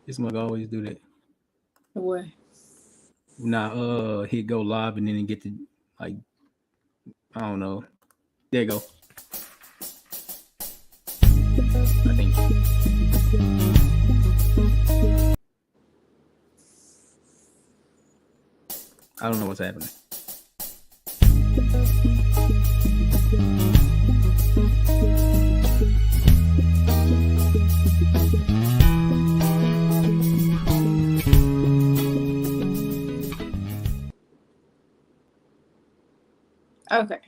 This mug always do that. What? Now, hit go live and then it get to like I don't know. There you go. I think I don't know what's happening. Okay.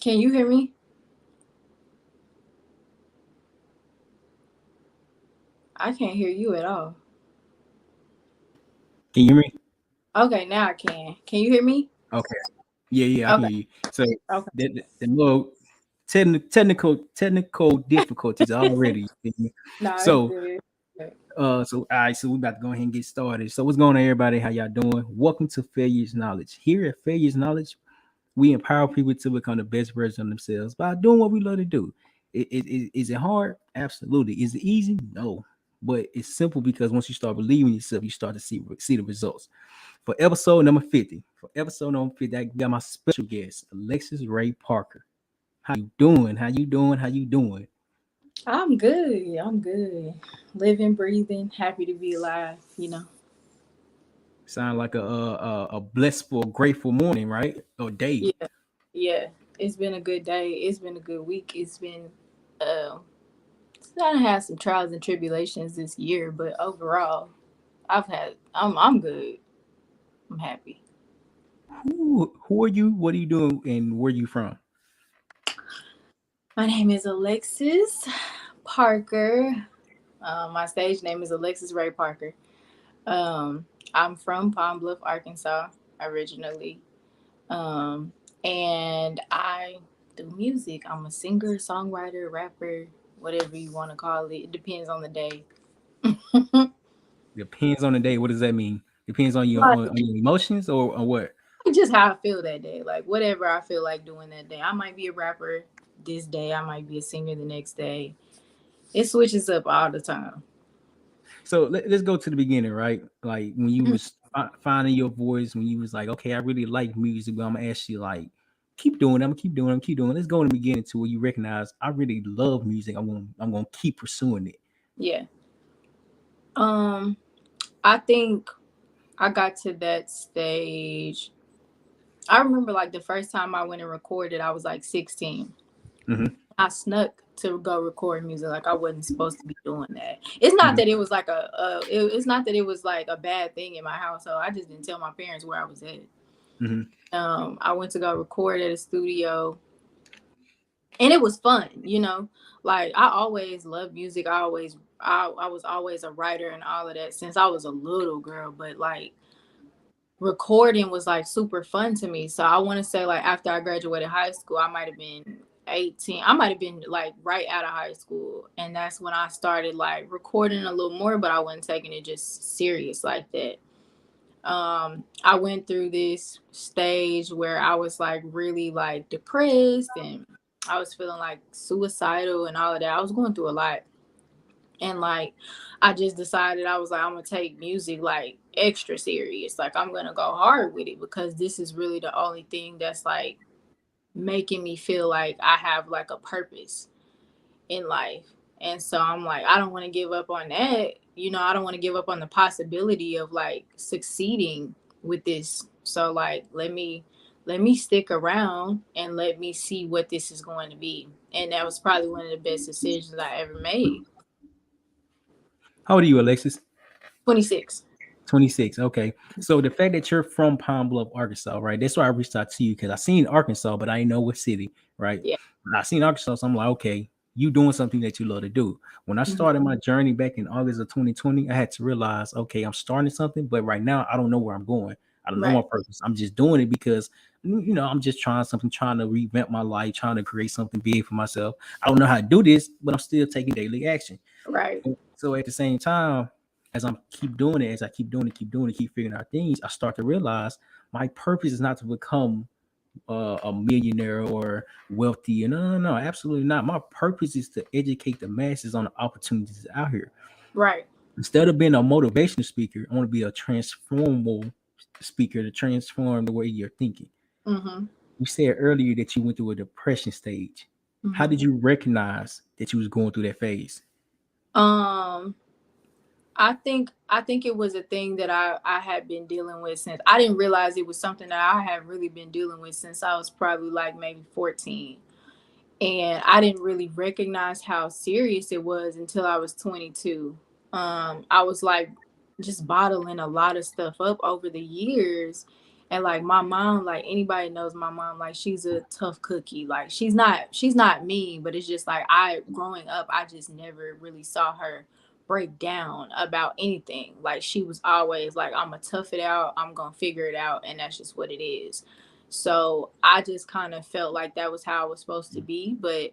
Can you hear me? I can't hear you at all. Can you hear me? Okay, now I can. Can you hear me? Okay. Yeah, I can Okay. hear you. So Okay. the little technical difficulties already. No, it's So good. Good. so all right, so we about to go ahead and get started. So what's going on, everybody? How y'all doing? Welcome to Failure's Knowledge. Here at Failure's Knowledge, we empower people to become the best version of themselves by doing what we love to do. Is it hard? Absolutely. Is it easy? No. But it's simple because once you start believing in yourself, you start to see the results. For episode number 50, I got my special guest, Alexis Ray Parker. How you doing? How you doing? How you doing? I'm good. I'm good. Living, breathing, happy to be alive, you know. Sound like a blissful, grateful morning, right? Or day. Yeah. Yeah. It's been a good day. It's been a good week. It's been uh I done had some trials and tribulations this year, but overall I'm good. I'm happy. Who are you? What are you doing? And where are you from? My name is Alexis Parker. My stage name is Alexis Ray Parker. Um, I'm from Palm Bluff, Arkansas, originally. Um, and I do music. I'm a singer, songwriter, rapper, whatever you want to call it. It depends on the day. Depends on the day. What does that mean? Depends on your Like, on your emotions or on what? just how I feel that day. Like whatever I feel like doing that day. I might be a rapper this day. I might be a singer the next day. It switches up all the time. So let's go to the beginning, right? Like when you was finding your voice, when you was like, okay, I really like music, but I'm gonna ask you like, keep doing it. I'm gonna keep doing it. I'm keep doing it. Let's go in the beginning to where you recognize I really love music. I'm gonna keep pursuing it. Yeah. Um, I think I got to that stage. I remember like the first time I went and recorded, I was like 16. Mm-hmm, I snuck to go record music. Like I wasn't supposed to be doing that. It's not mm-hmm, that it was like it's not that it was like a bad thing in my household. I just didn't tell my parents where I was at. mm-hmm. I went to go record at a studio, and it was fun. You know, like I always loved music. I was always a writer and all of that since I was a little girl. But like recording was like super fun to me. So I want to say like after I graduated high school, I might have been 18. I might have been like right out of high school. And that's when I started like recording a little more, but I wasn't taking it just serious like that. I went through this stage where I was like really like depressed and I was feeling like suicidal and all of that. I was going through a lot. And like I just decided I was like I'm gonna take music like extra serious. Like I'm gonna go hard with it because this is really the only thing that's like making me feel like I have like a purpose in life. And so I'm like I don't want to give up on that. You know, I don't want to give up on the possibility of like succeeding with this. So like let me stick around and let me see what this is going to be. And that was probably one of the best decisions I ever made. How old are you, Alexis? 26. 26. Okay. So the fact that you're from Pine Bluff, Arkansas, right? That's why I reached out to you because I seen Arkansas, but I didn't know what city, right? Yeah. I seen Arkansas, so I'm like, okay, you doing something that you love to do. When I Mhm. started my journey back in August of 2020, I had to realize, okay, I'm starting something, but right now I don't know where I'm going. I don't know my Right. purpose. I'm just doing it because I'm just trying something, trying to revamp my life, trying to create something big for myself. I don't know how to do this, but I'm still taking daily action. Right. So at the same time, as I'm keep doing it, as I keep doing it, keep doing it, keep figuring out things, I start to realize my purpose is not to become, a millionaire or wealthy. And no, no, no, absolutely not. My purpose is to educate the masses on the opportunities out here. Right. Instead of being a motivational speaker, I want to be a transformable speaker to transform the way you're thinking. Mm-hmm. You said earlier that you went through a depression stage. How Mm-hmm. did you recognize that you was going through that phase? Um, I think it was a thing that I had been dealing with since I didn't realize it was something that I had really been dealing with since I was probably like maybe 14. And I didn't really recognize how serious it was until I was 22. I was like just bottling a lot of stuff up over the years. And like my mom, like anybody knows my mom, like she's a tough cookie. Like she's not mean, but it's just like I growing up, I just never really saw her break down about anything. Like she was always like, I'm gonna tough it out, I'm gonna figure it out, and that's just what it is. So I just kind of felt like that was how I was supposed to be. But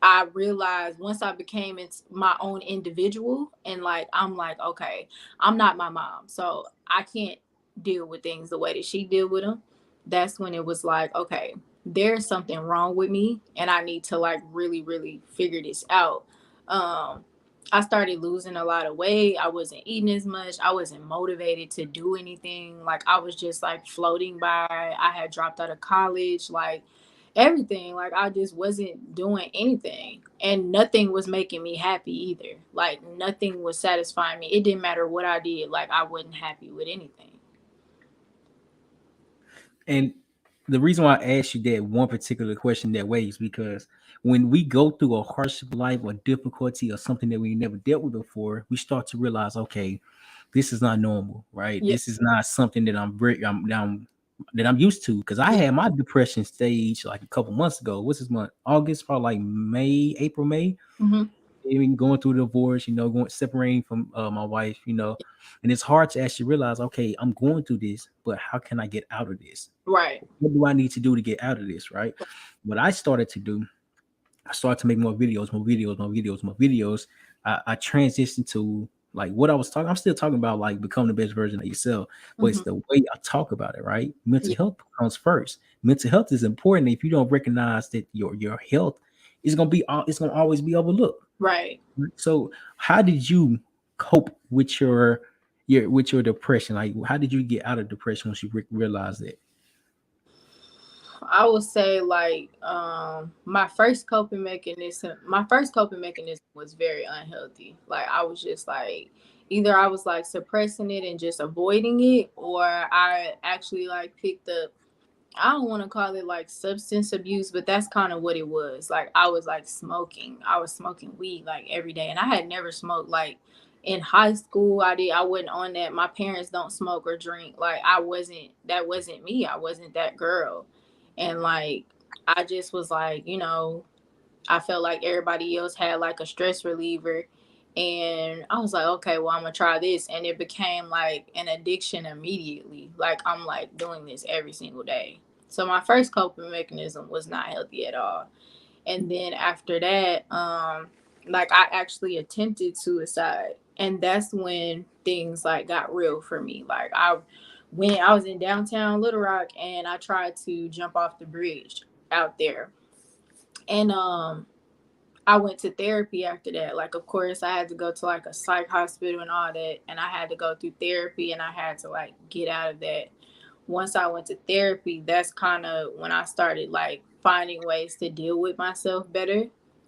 I realized once I became it's my own individual and like I'm like, okay, I'm not my mom. So I can't deal with things the way that she deal with them. That's when it was like, okay, there's something wrong with me and I need to like really, really figure this out. Um I started losing a lot of weight. I wasn't eating as much. I wasn't motivated to do anything. Like I was just like floating by. I had dropped out of college. Like everything. Like I just wasn't doing anything. And nothing was making me happy either. Like nothing was satisfying me. It didn't matter what I did. Like I wasn't happy with anything. And the reason why I asked you that one particular question that way is because when we go through a hardship life or difficulty or something that we never dealt with before, we start to realize, okay, this is not normal, right? Yeah. This is not something that I'm used to. Because I Yeah. had my depression stage like a couple months ago. What's this month? August, probably like May, April, May. Hmm. Even going through the divorce, going separating from my wife, and it's hard to actually realize, okay, I'm going through this, but how can I get out of this? Right. What do I need to do to get out of this? Right. What I started to do, I started to make more videos, more videos, more videos, more videos. I transitioned to like what I was talking. I'm still talking about like become the best version of yourself, but it's Hmm. the way I talk about it, right? Mental Yeah. health comes first. Mental health is important. If you don't recognize that your health is gonna be it's gonna always be overlooked. Right. So how did you cope with your depression? Like how did you get out of depression once you realized that? I would say like my first coping mechanism was very unhealthy. Like I was just like either I was like suppressing it and just avoiding it or I actually like picked up I don't want to call it like substance abuse, but that's kind of what it was. Like I was like smoking. I was smoking weed like every day and I had never smoked like in high school. I wasn't on that. My parents don't smoke or drink. Like I wasn't that wasn't me. I wasn't that girl. And like I just was like, I felt like everybody else had like a stress reliever and I was like, okay, well, I'm gonna try this. And it became like an addiction immediately. Like I'm like doing this every single day. So my first coping mechanism was not healthy at all. And then after that, like I actually attempted suicide. And that's when things like got real for me. Like I was in downtown Little Rock and I tried to jump off the bridge out there. And I went to therapy after that. Like, of course, I had to go to like a psych hospital and all that. And I had to go through therapy and I had to like get out of that. Once I went to therapy, that's kind of when I started like finding ways to deal with myself better.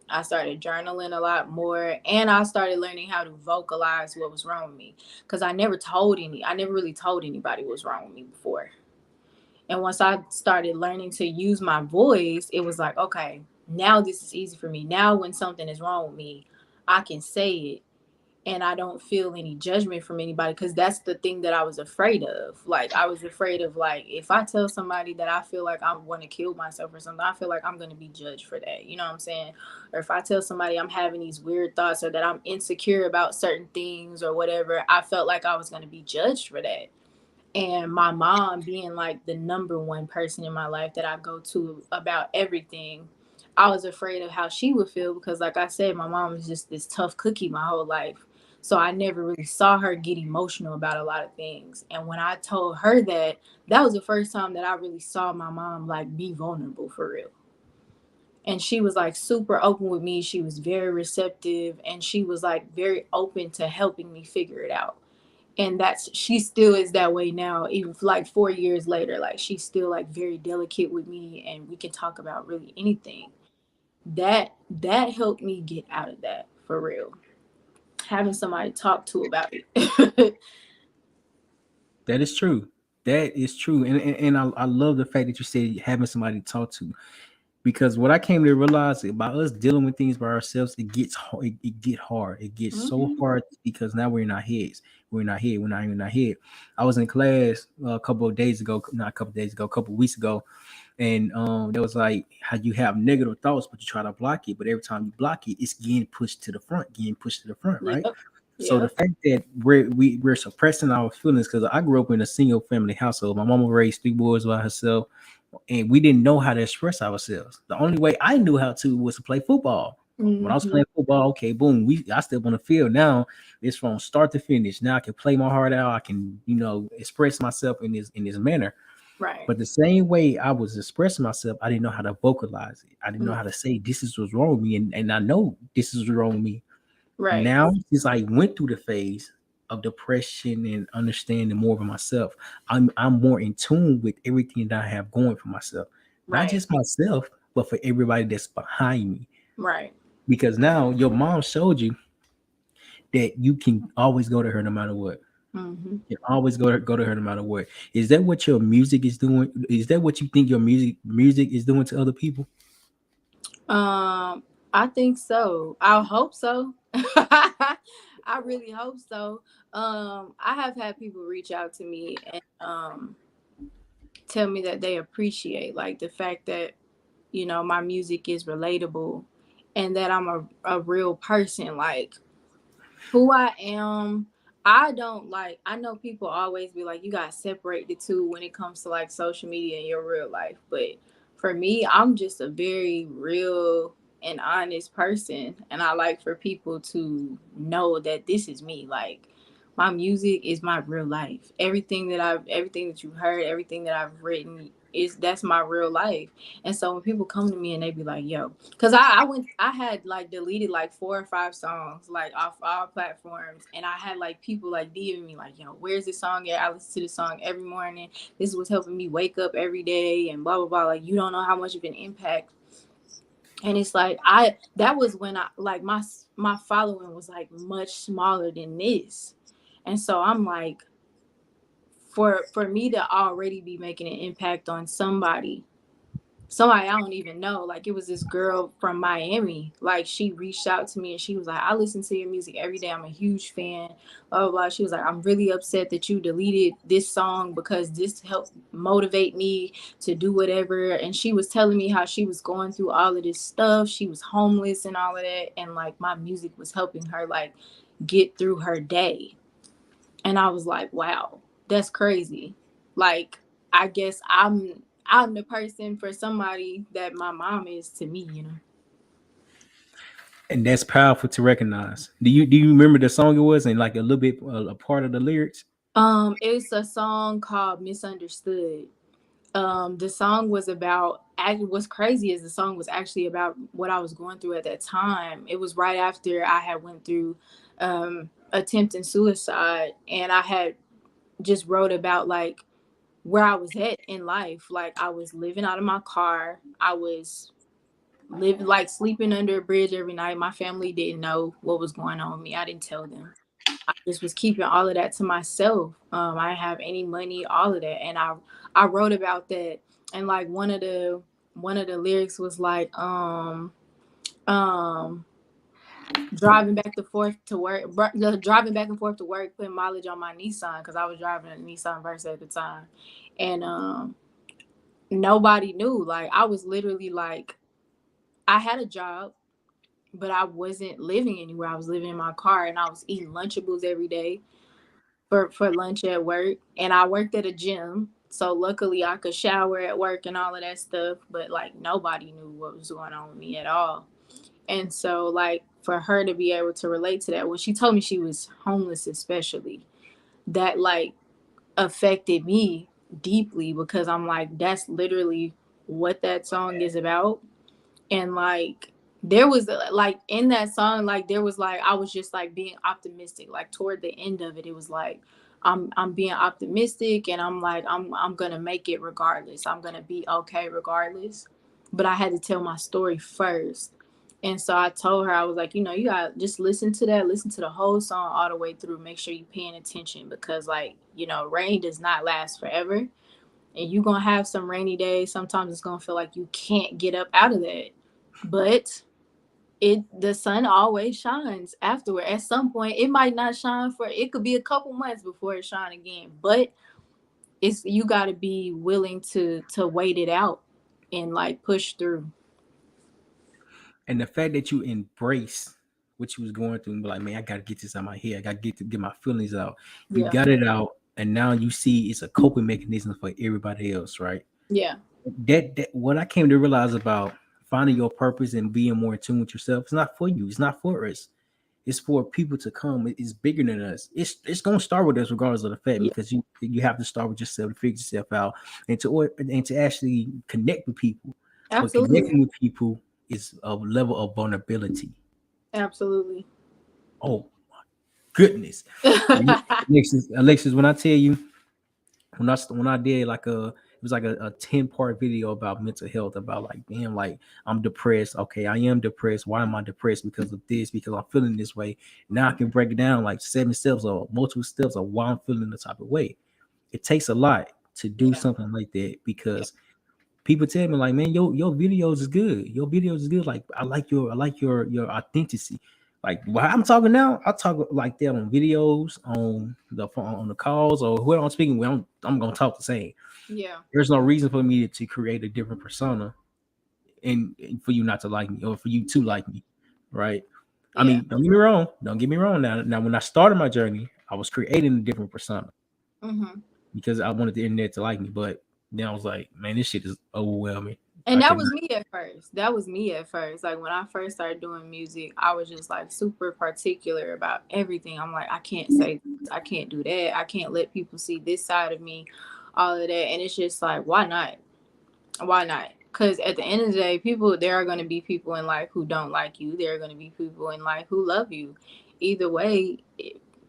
I started journaling a lot more and I started learning how to vocalize what was wrong with me. Cause I never really told anybody what was wrong with me before. And once I started learning to use my voice, it was like, okay, now this is easy for me. Now, when something is wrong with me, I can say it and I don't feel any judgment from anybody because that's the thing that I was afraid of. Like, I was afraid of, like, if I tell somebody that I feel like I want to kill myself or something, I feel like I'm going to be judged for that. You know what I'm saying? Or if I tell somebody I'm having these weird thoughts or that I'm insecure about certain things or whatever, I felt like I was going to be judged for that. And my mom being like the number one person in my life that I go to about everything, I was afraid of how she would feel because like I said, my mom was just this tough cookie my whole life. So I never really saw her get emotional about a lot of things. And when I told her that, that was the first time that I really saw my mom like be vulnerable for real. And she was like super open with me. She was very receptive and she was like very open to helping me figure it out. And that's, she still is that way now, even like 4 years later. Like she's still like very delicate with me and we can talk about really anything. That helped me get out of that for real. Having somebody to talk to about it. That is true. That is true. And I love the fact that you said having somebody to talk to, because what I came to realize about us dealing with things by ourselves, it gets hard. It get hard. It gets so Hmm. hard because now we're in our heads. We're in our head. We're not even in our head. I was in class a couple of days ago, not a couple of days ago, a couple of weeks ago, and there was like how you have negative thoughts, but you try to block it. But every time you block it, it's getting pushed to the front, getting pushed to the front, right? Yep. So the Yep. fact that we're suppressing our feelings, because I grew up in a single family household. My mama raised three boys by herself, and we didn't know how to express ourselves. The only way I knew how to was to play football. When I was Hmm. playing football, okay, boom, I step on the field. Now it's from start to finish. Now I can play my heart out. I can, express myself in this manner. Right. But the same way I was expressing myself, I didn't know how to vocalize it. I didn't know Mm. how to say this is what's wrong with me, and I know this is wrong with me. Right. Now, since I went through the phase of depression and understanding more of myself, I'm more in tune with everything that I have going for myself. Not Right. just myself, but for everybody that's behind me. Right. Because now your mom showed you that you can always go to her no matter what. Hmm. You can always go to her no matter what. Is that what your music is doing? Is that what you think your music is doing to other people? I think so. I hope so. I really hope so. I have had people reach out to me and tell me that they appreciate like the fact that my music is relatable and that I'm a real person. Like who I am. I don't like, I know people always be like, you gotta separate the two when it comes to like social media and your real life. But for me, I'm just a very real and honest person. And I like for people to know that this is me. Like my music is my real life. Everything that you've heard, everything that I've written is that's my real life. And so when people come to me and they be like, yo, because I had like deleted like 4 or 5 songs like off all platforms. And I had like people like DMing me like, yo, where's this song at? I listen to this song every morning. This was helping me wake up every day and blah, blah, blah. Like, you don't know how much of an impact. And it's like, that was when I, like my following was like much smaller than this. And so I'm like, for me to already be making an impact on somebody I don't even know. Like it was this girl from Miami. Like she reached out to me and she was like, I listen to your music every day. I'm a huge fan. Blah blah blah. She was like, I'm really upset that you deleted this song because this helped motivate me to do whatever. And she was telling me how she was going through all of this stuff. She was homeless and all of that. And like my music was helping her like get through her day. And I was like, wow, that's crazy. Like, I guess I'm the person for somebody that my mom is to me. And that's powerful to recognize. Do you remember the song it was and like a little bit a part of the lyrics? It's a song called Misunderstood. The song was about, what's crazy is the song was actually about what I was going through at that time. It was right after I had went through attempting suicide, and I had just wrote about like where I was at in life. Like I was living out of my car. I was living like sleeping under a bridge every night. My family didn't know what was going on with me. I didn't tell them. I just was keeping all of that to myself. I didn't have any money, all of that. And I wrote about that. And like one of the lyrics was like, um, driving back and forth to work, driving back and forth to work, putting mileage on my Nissan because I was driving a Nissan Versa at the time, and nobody knew. Like I was literally like, I had a job, but I wasn't living anywhere. I was living in my car, and I was eating Lunchables every day for lunch at work, and I worked at a gym. So luckily, I could shower at work and all of that stuff. But like nobody knew what was going on with me at all. And so, like, for her to be able to relate to that, when she told me she was homeless, especially, that like affected me deeply because I'm like, that's literally what that song is about. And like, there was like in that song, like, there was like, I was just like being optimistic. Like, toward the end of it, it was like, I'm being optimistic, and I'm like, I'm gonna make it regardless. I'm gonna be okay regardless. But I had to tell my story first. And so I told her, I was like, you gotta just listen to that, listen to the whole song all the way through. Make sure you're paying attention because, like, rain does not last forever. And you're gonna have some rainy days. Sometimes it's gonna feel like you can't get up out of that. But the sun always shines afterward. At some point, it might not shine for, it could be a couple months before it shine again. But it's, you gotta be willing to wait it out and like push through. And the fact that you embrace what you was going through and be like, man, I gotta get this out of my head. I gotta get my feelings out. You Yeah. got it out, and now you see it's a coping mechanism for everybody else, right? Yeah. That what I came to realize about finding your purpose and being more in tune with yourself, it's not for you. It's not for us. It's for people to come. It's bigger than us. It's gonna start with us regardless of the fact, Yeah. because you have to start with yourself to figure yourself out and to actually connect with people. But Absolutely. connecting with people is a level of vulnerability. Absolutely. Oh goodness. Alexis, when I tell you, when I did like it was like a 10-part video about mental health, about like, damn, like, I'm depressed. Okay, I am depressed. Why am I depressed? Because of this, because I'm feeling this way. Now I can break it down like 7 steps or multiple steps of why I'm feeling the type of way. It takes a lot to do Yeah. something like that, because people tell me like, man, your videos is good. Your videos is good. Like, I like your authenticity. Like, while I'm talking now, I talk like that on videos, on the phone, on the calls, or whoever I'm speaking with. I'm gonna talk the same. Yeah. There's no reason for me to create a different persona, and for you not to like me, or for you to like me, right? I Yeah. mean, don't get me wrong. Don't get me wrong. Now, when I started my journey, I was creating a different persona Hmm. because I wanted the internet to like me. But then I was like, man, this shit is overwhelming. And I that cannot. was me at first. That was me at first. Like, when I first started doing music, I was just like super particular about everything. I'm like, I can't say this, I can't do that. I can't let people see this side of me, all of that. And it's just like, why not? Why not? Because at the end of the day, there are going to be people in life who don't like you. There are going to be people in life who love you. Either way,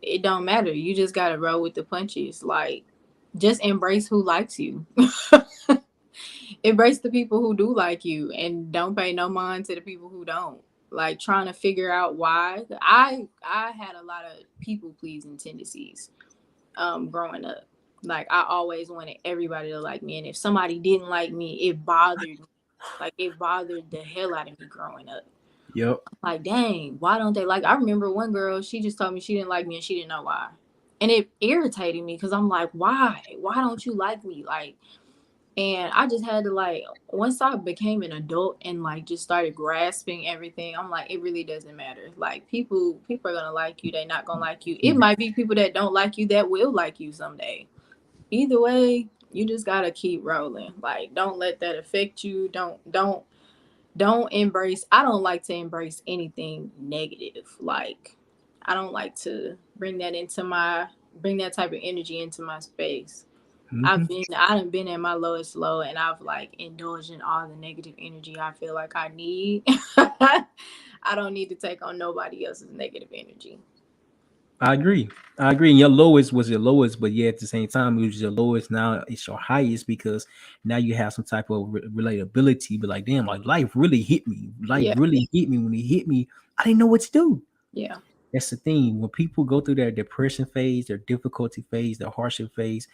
it don't matter. You just got to roll with the punches. Like, just embrace who likes you. Embrace the people who do like you, and don't pay no mind to the people who don't. Like, trying to figure out why. I had a lot of people pleasing tendencies growing up. Like, I always wanted everybody to like me, and if somebody didn't like me, it bothered me. Like, it bothered the hell out of me growing up. Yep. Like, dang, why don't they like? I remember one girl, she just told me she didn't like me and she didn't know why. And it irritated me because I'm like, why? Why don't you like me? Like, and I just had to, like, once I became an adult and like just started grasping everything, I'm like, it really doesn't matter. Like, people are gonna like you, they're not gonna like you. It might be people that don't like you that will like you someday. Either way, you just gotta keep rolling. Like, don't let that affect you. Don't embrace, I don't like to embrace anything negative. Like, I don't like to bring that type of energy into my space. Hmm. I done been at my lowest low, and I've like indulged in all the negative energy I feel like I need. I don't need to take on nobody else's negative energy. I agree. I agree. And your lowest was your lowest, but yeah, at the same time, it was your lowest. Now it's your highest, because now you have some type of relatability. But like, damn, like, life really hit me. Life Yeah. really hit me. When it hit me, I didn't know what to do. Yeah. That's the thing. When people go through their depression phase, their difficulty phase, their hardship phase,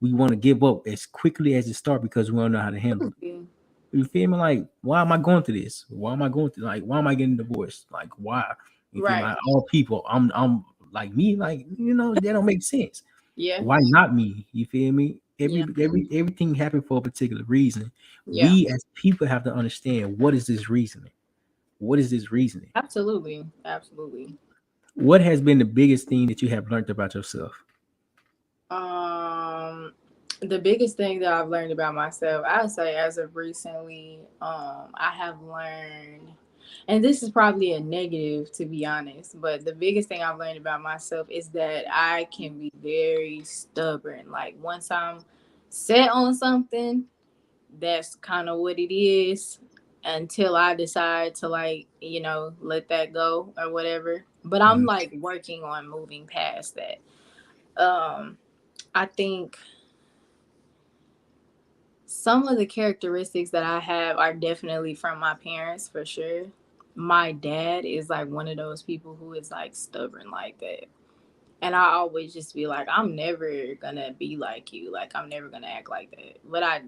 we want to give up as quickly as it starts because we don't know how to handle it. Absolutely. You feel me? Like, why am I going through this? Why am I going through, like, why am I getting divorced? Like, why? You feel me? Right. Like, all people, I'm like me, like, that don't make sense. Yeah. Why not me? You feel me? Yeah. Everything happened for a particular reason. Yeah. We as people have to understand, what is this reasoning? What is this reasoning? Absolutely. Absolutely. What has been the biggest thing that you have learned about yourself? Um, the biggest thing that I've learned about myself, I would say, as of recently, I have learned. And this is probably a negative, to be honest, but the biggest thing I've learned about myself is that I can be very stubborn. Like once I'm set on something, that's kind of what it is until I decide to, like, let that go or whatever. But I'm Mm, like working on moving past that. Um I think some of the characteristics that I have are definitely from my parents for sure. My dad is like one of those people who is like stubborn like that. And I always just be like, I'm never gonna be like you. Like, I'm never gonna act like that. But I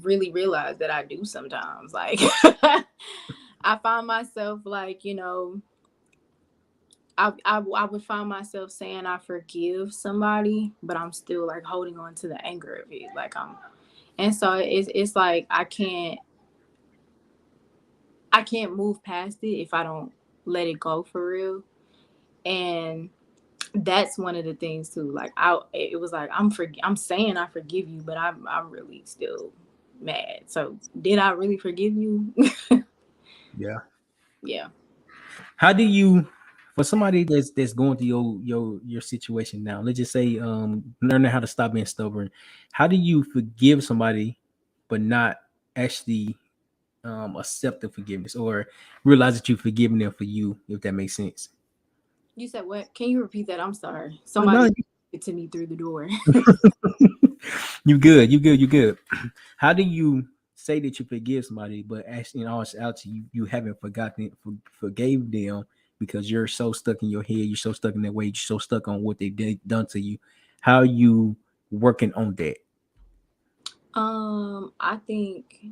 really realize that I do sometimes. Like, I find myself like, I would find myself saying I forgive somebody, but I'm still like holding on to the anger of it. And so it's like I can't move past it if I don't let it go for real. And that's one of the things too. Like it was like I'm saying I forgive you, but I'm really still mad. So did I really forgive you? yeah. Yeah. How do you, for somebody that's going through your situation now, let's just say learning how to stop being stubborn, how do you forgive somebody but not actually accept the forgiveness or realize that you've forgiven them for you, if that makes sense? You said what? Can you repeat that? I'm sorry. No, Somebody it to me through the door. you good, you good. How do you say that you forgive somebody, but actually in all actuality you haven't forgotten it, forgave them because you're so stuck in your head, you're so stuck in that way, you're so stuck on what they did done to you. How you working on that? I think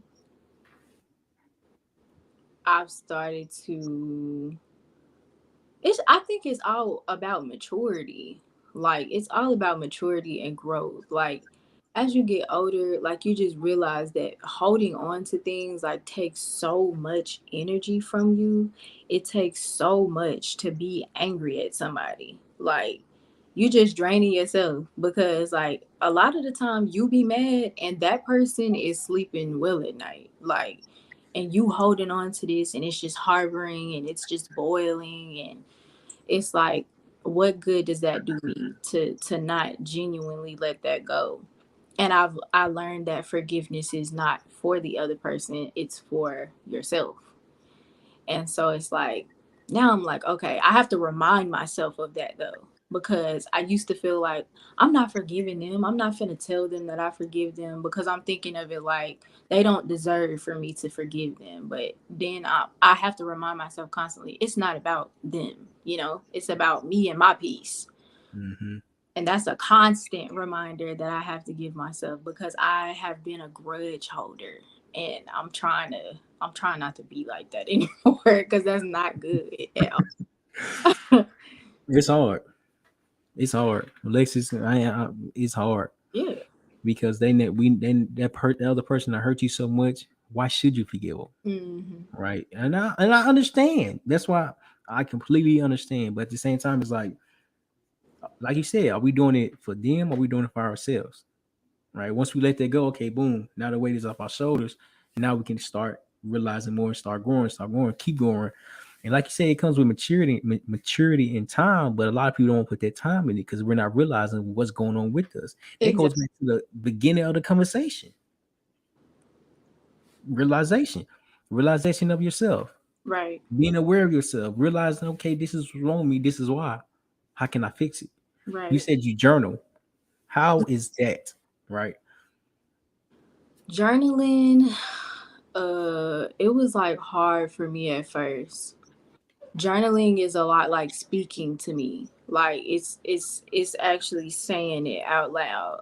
I've started to I think it's all about maturity. Like it's all about maturity and growth. Like as you get older, like you just realize that holding on to things like takes so much energy from you. It takes so much to be angry at somebody. Like you just draining yourself because like a lot of the time you be mad and that person is sleeping well at night. Like and you holding on to this and it's just harboring and it's just boiling and it's like what good does that do me to not genuinely let that go. And I learned that forgiveness is not for the other person, it's for yourself. And so it's like now I'm like, okay, I have to remind myself of that though. Because I used to feel like I'm not forgiving them. I'm not finna tell them that I forgive them because I'm thinking of it like they don't deserve for me to forgive them. But then I have to remind myself constantly it's not about them, it's about me and my peace. Mm-hmm. And that's a constant reminder that I have to give myself because I have been a grudge holder and I'm trying not to be like that anymore because that's not good at all. It's hard. It's hard, Alexis. It's hard Yeah. because they net we then that the other person that hurt you so much. Why should you forgive them? Hmm. Right? And I understand. That's why I completely understand. But at the same time, it's like you said, are we doing it for them? Or are we doing it for ourselves? Right? Once we let that go, okay, boom. Now the weight is off our shoulders. Now we can start realizing more and start growing, keep going. And like you said, it comes with maturity and time. But a lot of people don't put that time in it because we're not realizing what's going on with us. That goes Exactly. back to the beginning of the conversation. Realization, realization of yourself, Right. being aware of yourself, realizing, okay, this is wrong with me. This is why. How can I fix it? You Right. said you journal. How is that? Right. Journaling, it was like hard for me at first. Journaling is a lot like speaking to me. Like it's actually saying it out loud.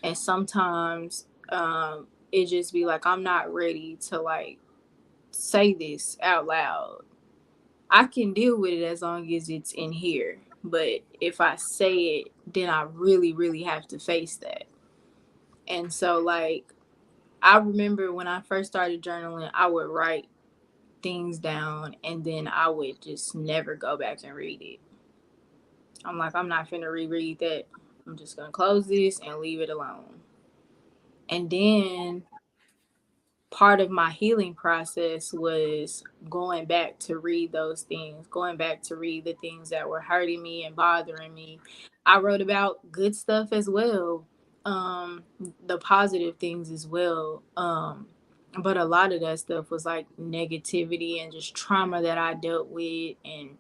And sometimes it just be like I'm not ready to like say this out loud. I can deal with it as long as it's in here. But if I say it, then I really, really have to face that. And so like I remember when I first started journaling, I would write things down and then I would just never go back and read it. I'm like, I'm not finna reread that. I'm just gonna close this and leave it alone. And then part of my healing process was going back to read those things, going back to read the things that were hurting me and bothering me. I wrote about good stuff as well, um, the positive things as well. But a lot of that stuff was like negativity and just trauma that I dealt with and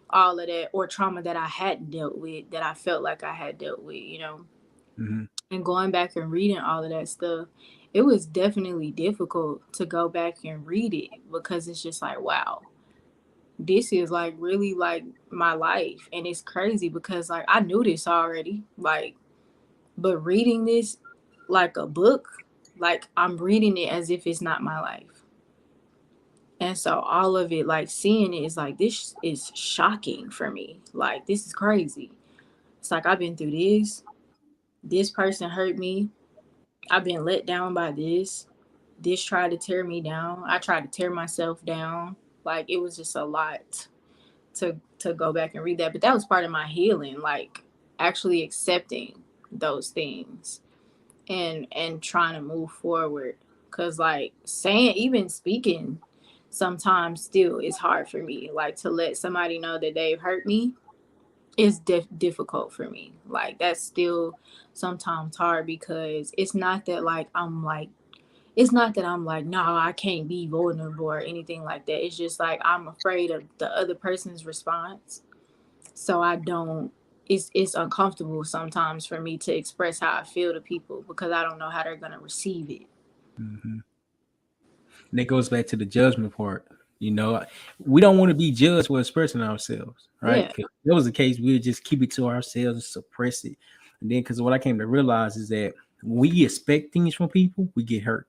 all of that, or trauma that I hadn't dealt with that I felt like I had dealt with, you know. Hmm. And going back and reading all of that stuff, it was definitely difficult to go back and read it because it's just like, wow, this is like really like my life. And it's crazy because like I knew this already, like, but reading this like a book, like I'm reading it as if it's not my life. And so all of it, like seeing it is like, this is shocking for me. Like, this is crazy. It's like, I've been through this. This person hurt me. I've been let down by this. This tried to tear me down. I tried to tear myself down. Like, it was just a lot to go back and read that. But that was part of my healing, like actually accepting those things and trying to move forward. Cause like saying, even speaking sometimes still is hard for me. Like to let somebody know that they've hurt me is difficult for me. Like that's still sometimes hard because it's not that like I'm like, no, I can't be vulnerable or anything like that. It's just like I'm afraid of the other person's response. So I don't, it's uncomfortable sometimes for me to express how I feel to people because I don't know how they're gonna receive it. Hmm. And that goes back to the judgment part. You know, we don't want to be judged for expressing ourselves, right? Yeah. Because if that was the case, we would just keep it to ourselves and suppress it. And then, because what I came to realize is that when we expect things from people, we get hurt.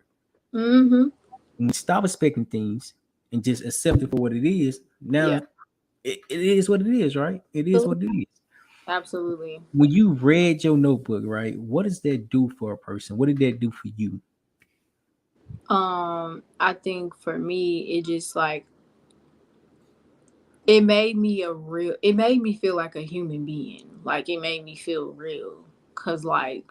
Mm-hmm. When we stop expecting things and just accept it for what it is, Yeah. now it is what it is, right? It is what it is. Absolutely. When you read your notebook, right, what does that do for a person? What did that do for you? I think for me, it just like it made me it made me feel like a human being. Like it made me feel real. Cause like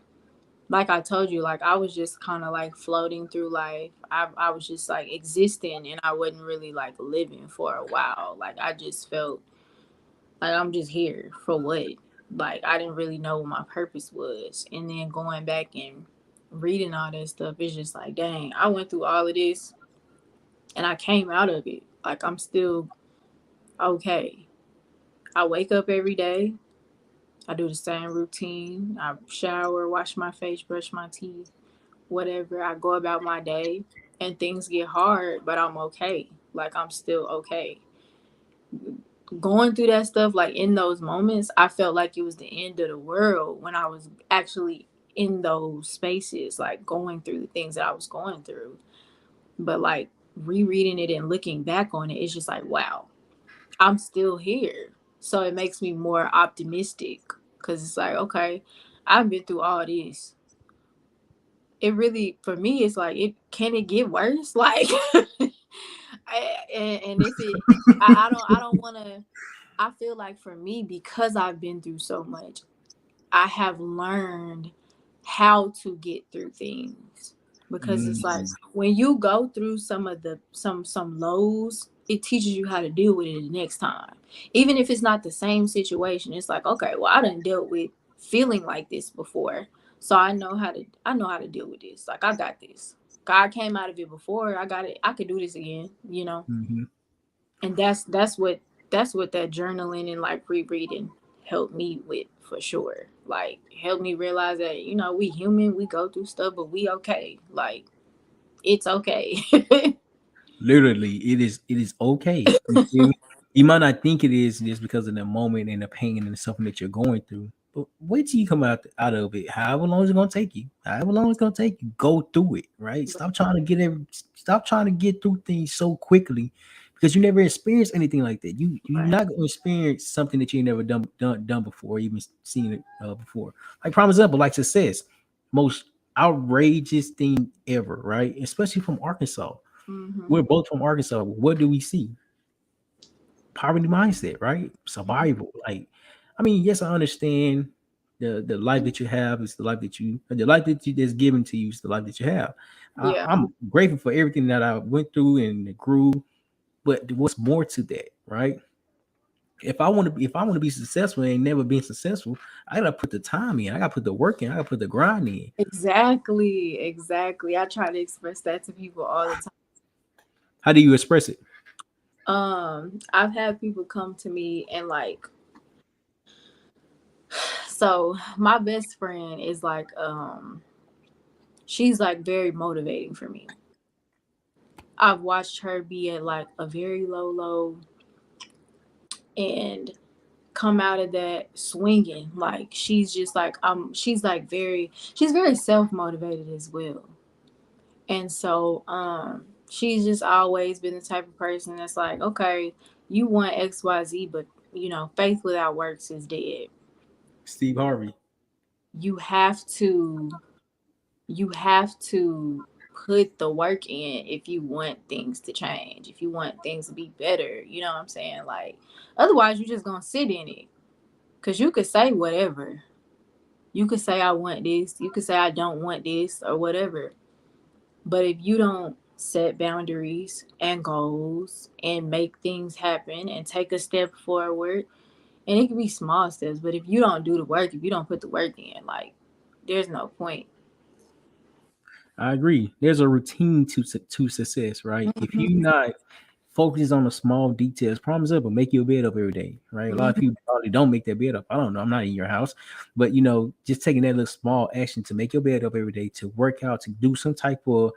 I told you, like I was just kind of like floating through life. I was just like existing and I wasn't really like living for a while. Like I just felt like I'm just here for what? Like I didn't really know what my purpose was. And then going back and reading all that stuff, it's just like, dang, I went through all of this and I came out of it. Like I'm still okay. I wake up every day. I do the same routine. I shower, wash my face, brush my teeth, whatever. I go about my day and things get hard, but I'm okay. Like I'm still okay. Going through that stuff, like in those moments, I felt like it was the end of the world when I was actually in those spaces, like going through the things that I was going through. But like rereading it and looking back on it, it's just like, wow, I'm still here. So it makes me more optimistic because it's like, okay, I've been through all this. It really, for me, it's like, it can it get worse? Like, and if it, I don't want to. I feel like for me, because I've been through so much, I have learned how to get through things because it's like Mm, when you go through some of the some lows, it teaches you how to deal with it the next time. Even if it's not the same situation, it's like, okay, well, I done dealt with feeling like this before, so I know how to deal with this. Like I got this. God came out of it before. I got it. I could do this again. mhm. And that's what that journaling and like rereading helped me with for sure. Like helped me realize that we human, we go through stuff, but we okay. Like it's okay. Literally, it is okay. You feel me? You might not think it is just because of the moment and the pain and something that you're going through. But wait till you come out of it. However long it's gonna take you. However long it's gonna take you, go through it. Right? Stop trying to get through things so quickly because you never experienced anything like that. You're Right. not gonna experience something that you never done before, even seen it before. Like prime example, like success, most outrageous thing ever, right? Especially from Arkansas. Mm-hmm. We're both from Arkansas. What do we see? Poverty mindset, right? Survival. Like, I mean, yes, I understand the life that you have is the life that you that's given to you is the life that you have. Yeah. I'm grateful for everything that I went through and grew, but what's more to that, right? If I want to be successful and ain't never been successful, I gotta put the time in. I gotta put the work in. I gotta put the grind in. Exactly. Exactly. I try to express that to people all the time. How do you express it? I've had people come to me and like, so my best friend is like, she's like very motivating for me. I've watched her be at like a very low and come out of that swinging. Like she's just like she's very self-motivated as well. And so she's just always been the type of person that's like, okay, you want XYZ, but faith without works is dead. Steve Harvey. You have to you have to put the work in if you want things to change, if you want things to be better, you know what I'm saying? Like otherwise you're just gonna sit in it. Cause you could say whatever. You could say I want this, you could say I don't want this or whatever. But if you don't set boundaries and goals and make things happen and take a step forward, and it can be small steps, but if you don't do the work, if you don't put the work in, like there's no point. I agree. There's a routine to success, right? If you Mhm. not focus on the small details, promise up, but make your bed up every day, right? A lot of Mhm. people probably don't make their bed up. I don't know. I'm not in your house, but just taking that little small action to make your bed up every day, to work out, to do some type of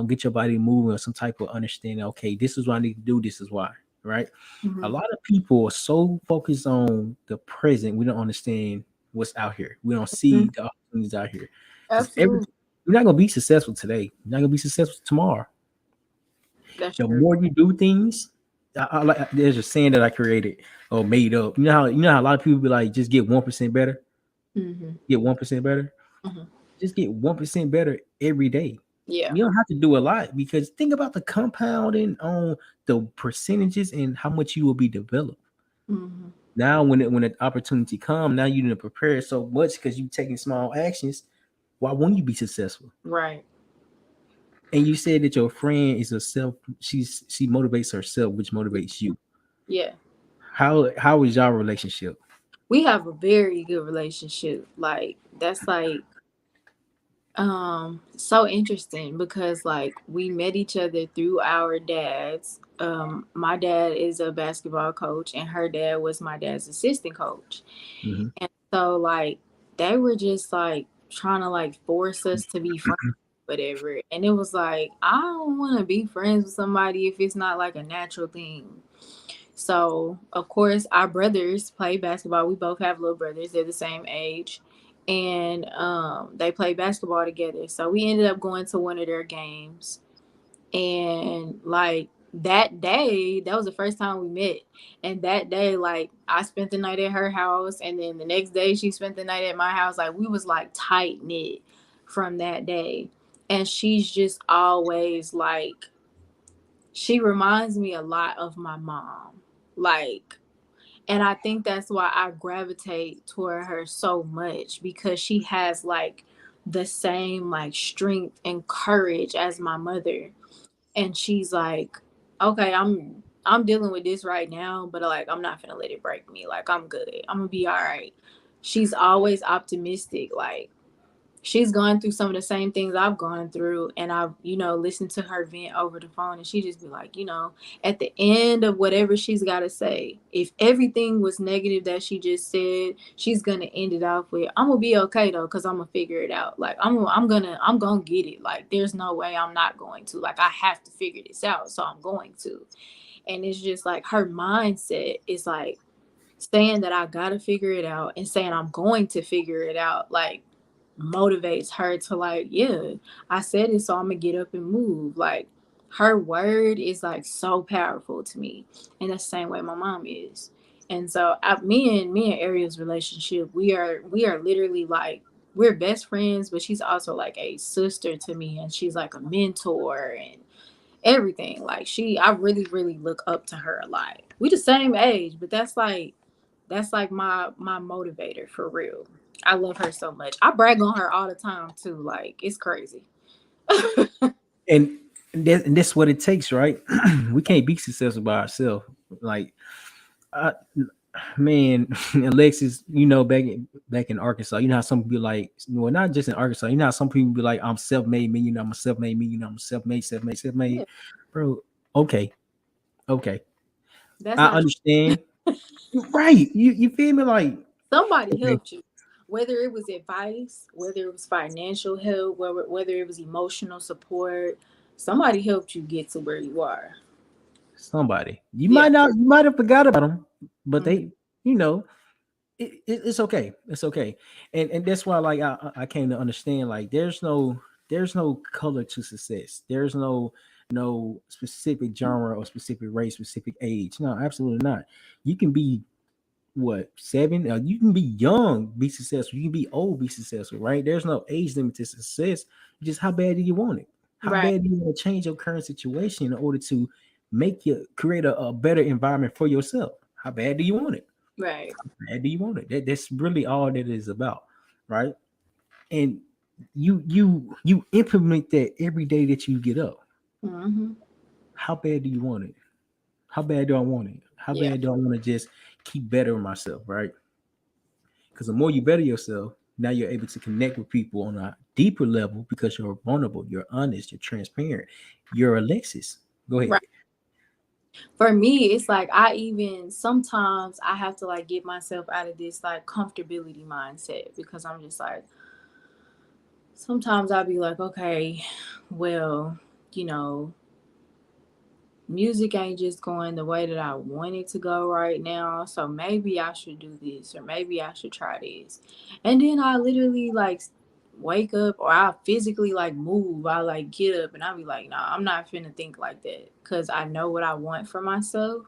get your body moving, or some type of understanding. Okay, this is what I need to do. This is why, right? A Mhm. lot of people are so focused on the present, we don't understand what's out here. We don't see Mhm. the opportunities out here because Absolutely. you're not gonna be successful today. You're not gonna be successful tomorrow. That's The true. more you do things, there's a saying that I created or made up. You know how a lot of people be like, just get 1% better, Mhm. get 1% better, Mhm. just get 1% better every day. Yeah. You don't have to do a lot because think about the compounding on the percentages and how much you will be developed. Mhm. Now, when the opportunity comes, now you didn't prepare so much because you taking small actions. Why won't you be successful? Right. And you said that your friend is a self. She motivates herself, which motivates you. Yeah. How is your relationship? We have a very good relationship. Like that's like so interesting because like we met each other through our dads. My dad is a basketball coach and her dad was my dad's assistant coach. Hmm. And so like they were just like trying to like force us to be friends, whatever. And it was like I don't want to be friends with somebody if it's not like a natural thing. So, of course, our brothers play basketball. We both have little brothers. They're the same age. And they play basketball together. So, we ended up going to one of their games. And, like, that day, that was the first time we met. And that day, like, I spent the night at her house. And then the next day, she spent the night at my house. Like, we was, like, tight knit from that day. And she's just always, like, she reminds me a lot of my mom. Like, and I think that's why I gravitate toward her so much because she has like the same like strength and courage as my mother. And she's like, okay, I'm dealing with this right now, but like I'm not gonna let it break me. Like I'm good. I'm gonna be all right. She's always optimistic. Like she's gone through some of the same things I've gone through, and I've listened to her vent over the phone, and she just be like, at the end of whatever she's got to say, if everything was negative that she just said, she's gonna end it off with, I'm gonna be okay though, because I'm gonna figure it out. Like I'm gonna get it. Like there's no way I'm not going to. Like I have to figure this out, so I'm going to. And it's just like her mindset is like saying that I gotta figure it out and saying I'm going to figure it out, like motivates her to like, yeah, I said it, so I'm gonna get up and move. Like her word is like so powerful to me. And that's the same way my mom is. And so me and Ariel's relationship, we are literally like we're best friends, but she's also like a sister to me and she's like a mentor and everything. Like I really, really look up to her a lot. We the same age, but that's like my motivator for real. I love her so much. I brag on her all the time too. Like it's crazy. And and that's what it takes, right? We can't be successful by ourselves. Like, I, man, Alexis, back in Arkansas, you know how some people be like, well, not just in Arkansas, you know how some people be like, I'm self-made man, I'm a self-made me, I'm a self-made, Yeah, bro. Okay, okay, that's I not true. understand. Right, you feel me? Like, Somebody okay, helped you, whether it was advice, whether it was financial help, whether it was emotional support. Somebody helped you get to where you are. somebody, Yeah. you might have forgot about them, but Hmm. they, you know, it's okay. It's okay. And that's why, like, I came to understand, like, there's no color to success. There's no specific genre or specific race, specific age. No, absolutely not. You can be what, seven, you can be young, be successful. You can be old, be successful, right? There's no age limit to success. Just how bad do you want it? How Right. bad do you want to change your current situation in order to create a better environment for yourself? How bad do you want it? Right. Bad do you want it? That's really all that it is about, right? And you implement that every day that you get up. Hmm. How bad do you want it? How bad do I want it? How Yeah. bad do I want to just keep bettering myself, right? Because the more you better yourself, now you're able to connect with people on a deeper level because you're vulnerable, you're honest, you're transparent. You're Alexis. Go ahead. Right. For me, it's like I even sometimes I have to like get myself out of this like comfortability mindset because I'm just like sometimes I'll be like, okay, well, you know, music ain't just going the way that I want it to go right now. So maybe I should do this or maybe I should try this. And then I literally like wake up or I physically like move. I like get up and I'll be like, nah, I'm not finna think like that because I know what I want for myself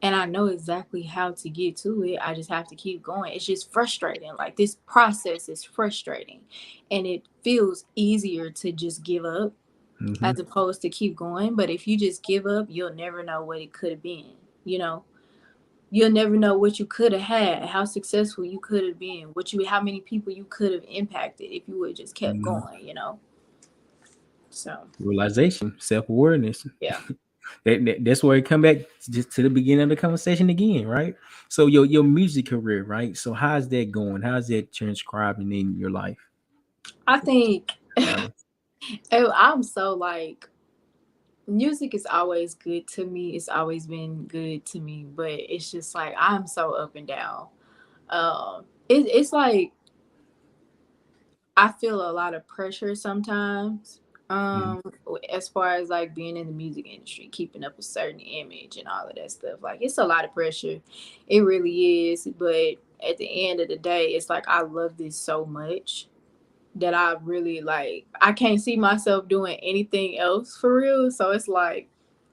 and I know exactly how to get to it. I just have to keep going. It's just frustrating. Like this process is frustrating and it feels easier to just give up Mm-hmm. as opposed to keep going. But if you just give up, you'll never know what it could have been. You know, you'll never know what you could have had, how successful you could have been, how many people you could have impacted if you would just kept Mm-hmm. going. You know, so Realization, self-awareness. yeah. That's where it come back just to the beginning of the conversation again, right? So your music career, right? So how's that going? How's that transcribing in your life? I think Right. I'm so like music is always good to me. It's always been good to me, but it's just like I'm so up and down. It's like I feel a lot of pressure sometimes. Mhm. Um, as far as like being in the music industry, keeping up a certain image and all of that stuff. Like it's a lot of pressure. It really is. But at the end of the day, it's like I love this so much that I really like I can't see myself doing anything else for real. So it's like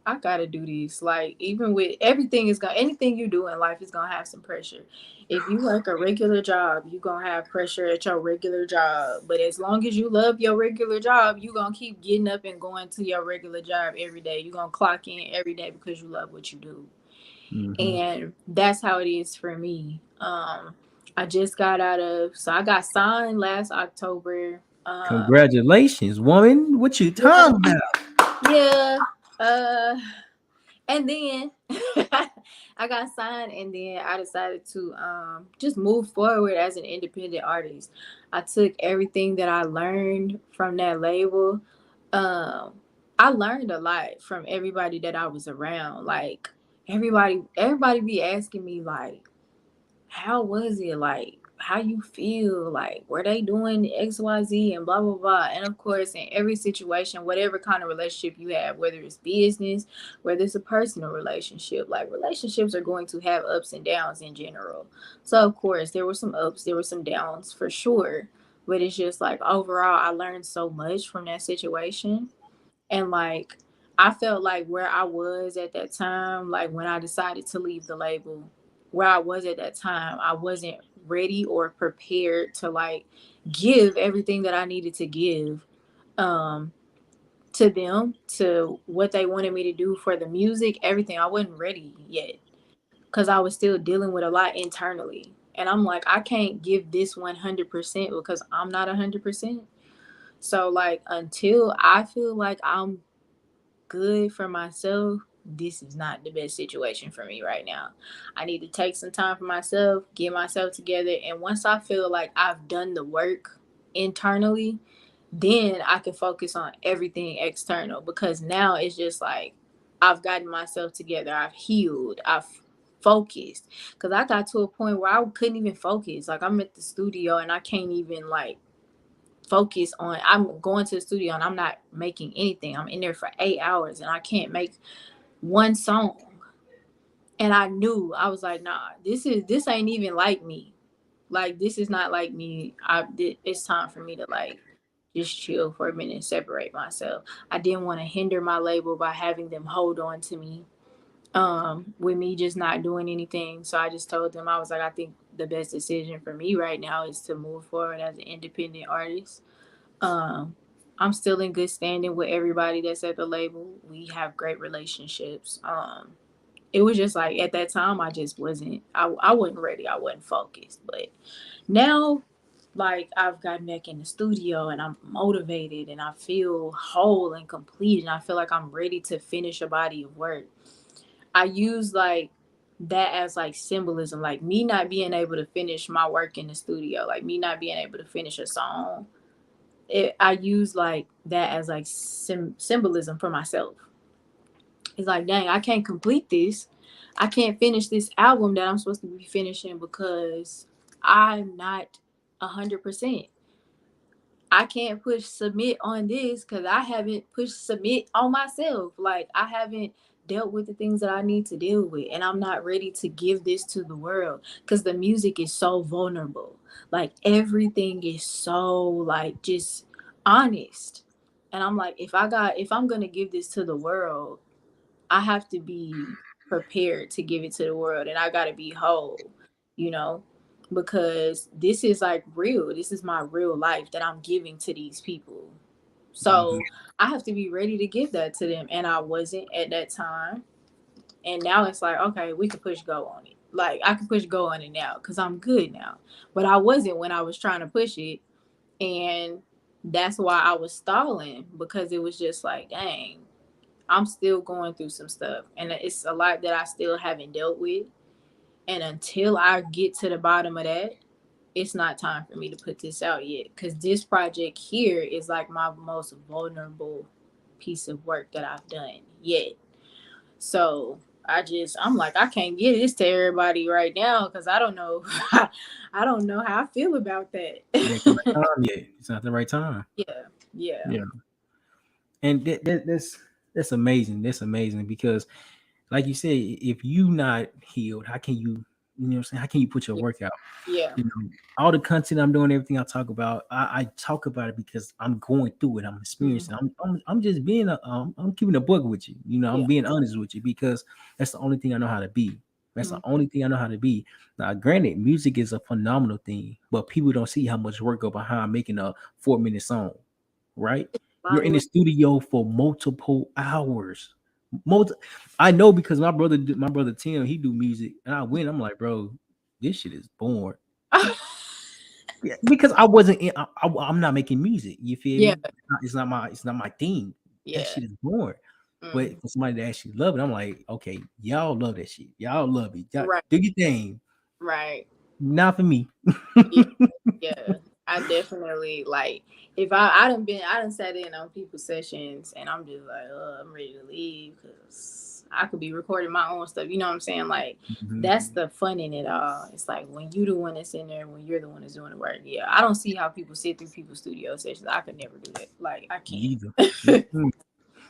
I gotta do this. Like even with everything is gonna anything you do in life is gonna have some pressure. If you work a regular job, you gonna have pressure at your regular job. But as long as you love your regular job, you gonna keep getting up and going to your regular job every day. You gonna clock in every day because you love what you do. Mhm. And that's how it is for me. I just got out of so I got signed last October. Congratulations, woman. What you Yeah, talking about? yeah. Uh and then I got signed and then I decided to just move forward as an independent artist. I took everything that I learned from that label. Um I learned a lot from everybody that I was around. Like everybody be asking me like how was it like how you feel like were they doing xyz and blah blah blah, and of course in every situation whatever kind of relationship you have, whether it's business, whether it's a personal relationship, like relationships are going to have ups and downs in general. So of course there were some ups, there were some downs for sure, but it's just like overall I learned so much from that situation. And like I felt like where I was at that time, like when I decided to leave the label, where I was at that time, I wasn't ready or prepared to like give everything that I needed to give um to them, to what they wanted me to do for the music, everything. I wasn't ready yet because I was still dealing with a lot internally. And I'm like, I can't give this 100% because I'm not 100%. So like until I feel like I'm good for myself, this is not the best situation for me right now. I need to take some time for myself, get myself together, and once I feel like I've done the work internally, then I can focus on everything external, because now it's just like I've gotten myself together, I've healed, I've focused. Because I got to a point where I couldn't even focus. Like I'm at the studio and I can't even like focus on, I'm going to the studio and I'm not making anything. I'm in there for 8 hours and I can't make one song. And I knew, I was like, nah, this ain't even like me. Like this is not like me. It's time for me to like just chill for a minute and separate myself. I didn't want to hinder my label by having them hold on to me, with me just not doing anything. So I just told them, I was like, I think the best decision for me right now is to move forward as an independent artist. um I'm still in good standing with everybody that's at the label. We have great relationships. It was just like at that time I just wasn't, I wasn't ready, I wasn't focused. But now, like, I've gotten back in the studio and I'm motivated and I feel whole and complete and I feel like I'm ready to finish a body of work. I use like that as like symbolism, like me not being able to finish my work in the studio, like me not being able to finish a song. I use like that as like symbolism for myself. It's like, dang, I can't complete this. I can't finish this album that I'm supposed to be finishing because I'm not 100%. I can't push submit on this because I haven't pushed submit on myself. Like I haven't dealt with the things that I need to deal with, and I'm not ready to give this to the world because the music is so vulnerable. Like everything is so like just honest. And I'm like, if I'm gonna give this to the world, I have to be prepared to give it to the world, and I gotta be whole, you know, because this is like real. This is my real life that I'm giving to these people. Mhm. So I have to be ready to give that to them. And I wasn't at that time. And now it's like, okay, we can push go on it. Like I can push go on it now because I'm good now. But I wasn't when I was trying to push it. And that's why I was stalling, because it was just like, dang, I'm still going through some stuff, and it's a lot that I still haven't dealt with. And until I get to the bottom of that, it's not time for me to put this out yet. Because this project here is like my most vulnerable piece of work that I've done yet. So I'm like, I can't get this to everybody right now because I don't know, I don't know how I feel about It ain't the right that. time yet. It's not the right time. Yeah, yeah. Yeah, and that's amazing. That's amazing because, like you said, if you not healed, how can you? You know what I'm saying? How can you put your work out? Yeah. You know, all the content I'm doing, everything I talk about, I talk about it because I'm going through it. I'm Mhm. experiencing. I'm just being I'm keeping a book with you. You know, I'm Yeah. being honest with you because that's the only thing I know how to be. That's the Mhm. only thing I know how to be. Now, granted, music is a phenomenal thing, but people don't see how much work go behind making a 4 minute song, right? A You're lot of in the work. studio for multiple hours. Multi- I know because my brother Tim, he do music, and I went. I'm like, bro, this shit is boring. Yeah, because I wasn't in, I'm not making music. You feel Yeah. me? It's not my thing. That Yeah. shit is boring. Mhm. But for somebody to actually love it, I'm like, okay, y'all love that shit. Y'all love it. Y'all Right. do your thing. Right. Not for me. Yeah. Yeah. I definitely like, if I done sat in on people's sessions and I'm just like, I'm ready to leave because I could be recording my own stuff. You know what I'm saying? Like Mhm. that's the fun in it all. It's like when you the one that's in there, when you're the one that's doing the work. Yeah. I don't see how people sit through people's studio sessions. I could never do that. Like I Neither. can't. Mm-mm.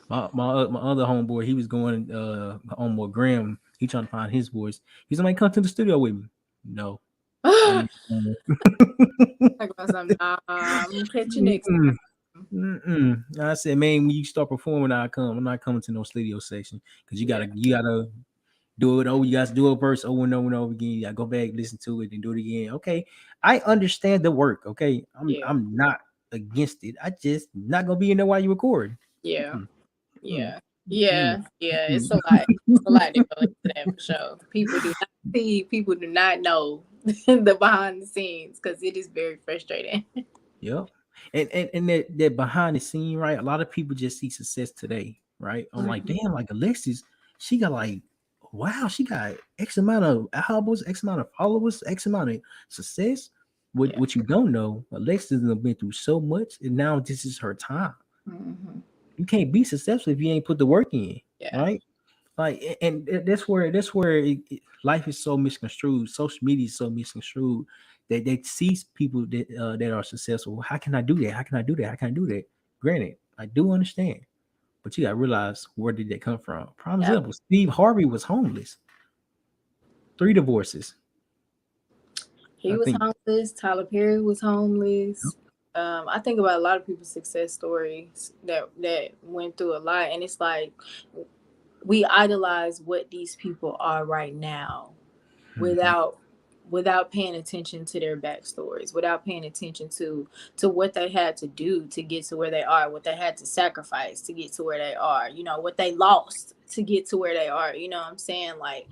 My other homeboy, he was going my homeboy Graham. He trying to find his voice. He's like, come to the studio with me. No, I'm not going. Talk about something. I'm gonna catch you next Mm-mm. time. Mm-mm. I said, man, when you start performing, I come. I'm not coming to no studio section because you Yeah. gotta do it over. You guys do a verse over and over and over again. You gotta go back, listen to it, and do it again. Okay, I understand the work. Okay, I'm Yeah. I'm not against it. I just not gonna be in there while you record. Yeah. Mm-mm. Mm-mm. Yeah. Yeah. Yeah. Mm-mm. It's a lot. It's a lot to go into that for sure. People do not see, people do not know. the behind the scenes because it is very frustrating. Yep. And that behind the scene, right? A lot of people just see success today, right? I'm like, Mhm. damn, like Alexis, she got like, wow, she got X amount of albums, X amount of followers, X amount of success. Yeah. What you don't know, Alexis has been through so much, and now this is her time. Hmm. You can't be successful if you ain't put the work in, Yeah. right? Like, and that's where life is so misconstrued. Social media is so misconstrued that they see people that are successful. How can I do that? How can I do that? How can I do that? Granted, I do understand, but you got to realize, where did that come from? Prime Yep. example: Steve Harvey was homeless, 3 divorces. He I was think. homeless. Tyler Perry was homeless. I think about a lot of people's success stories that went through a lot, and it's like we idolize what these people are right now Mhm. without paying attention to their backstories, without paying attention to what they had to do to get to where they are, what they had to sacrifice to get to where they are, what they lost to get to where they are. You know what I'm saying? Like